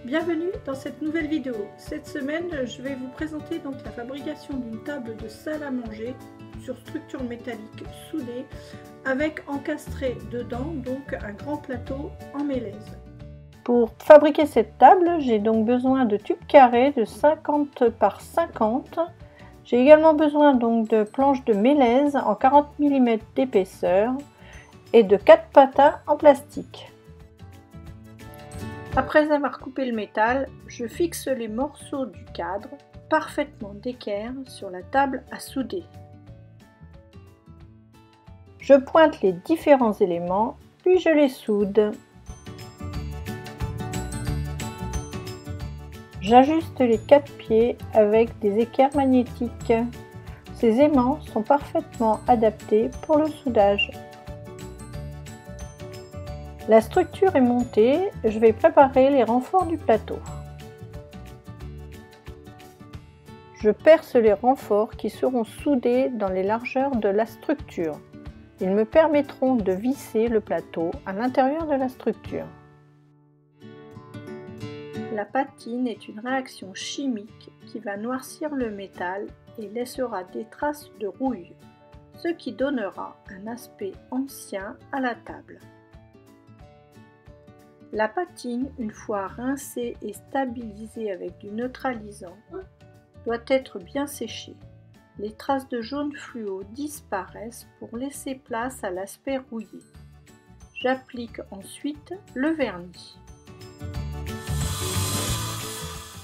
Bienvenue dans cette nouvelle vidéo. Cette semaine, je vais vous présenter donc la fabrication d'une table de salle à manger sur structure métallique soudée avec encastré dedans donc un grand plateau en mélèze. Pour fabriquer cette table, j'ai donc besoin de tubes carrés de 50 par 50. J'ai également besoin donc de planches de mélèze en 40 mm d'épaisseur et de 4 patins en plastique. Après avoir coupé le métal, je fixe les morceaux du cadre parfaitement d'équerre sur la table à souder. Je pointe les différents éléments, puis je les soude. J'ajuste les 4 pieds avec des équerres magnétiques. Ces aimants sont parfaitement adaptés pour le soudage. La structure est montée, je vais préparer les renforts du plateau. Je perce les renforts qui seront soudés dans les largeurs de la structure. Ils me permettront de visser le plateau à l'intérieur de la structure. La patine est une réaction chimique qui va noircir le métal et laissera des traces de rouille, ce qui donnera un aspect ancien à la table. La patine, une fois rincée et stabilisée avec du neutralisant, doit être bien séchée. Les traces de jaune fluo disparaissent pour laisser place à l'aspect rouillé. J'applique ensuite le vernis.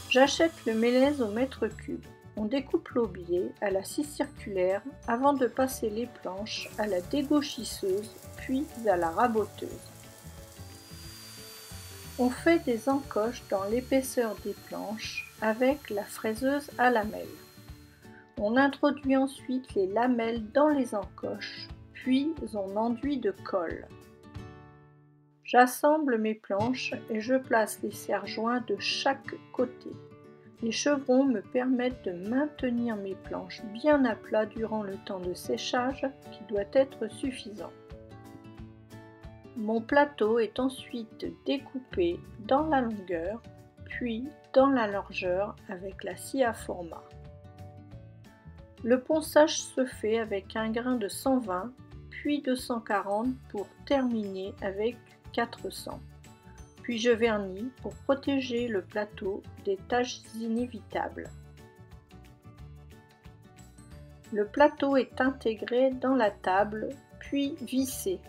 J'achète le mélèze au mètre cube. On découpe l'aubier à la scie circulaire avant de passer les planches à la dégauchisseuse puis à la raboteuse. On fait des encoches dans l'épaisseur des planches avec la fraiseuse à lamelles. On introduit ensuite les lamelles dans les encoches, puis on enduit de colle. J'assemble mes planches et je place les serre-joints de chaque côté. Les chevrons me permettent de maintenir mes planches bien à plat durant le temps de séchage qui doit être suffisant. Mon plateau est ensuite découpé dans la longueur, puis dans la largeur avec la scie à format. Le ponçage se fait avec un grain de 120, puis de 140 pour terminer avec 400. Puis je vernis pour protéger le plateau des taches inévitables. Le plateau est intégré dans la table, puis vissé.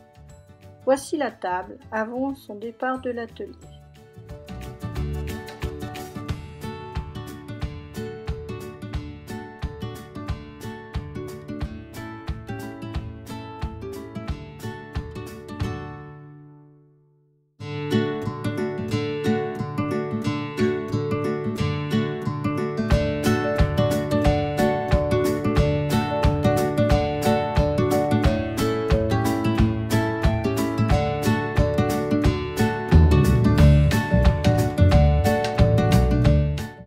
Voici la table avant son départ de l'atelier.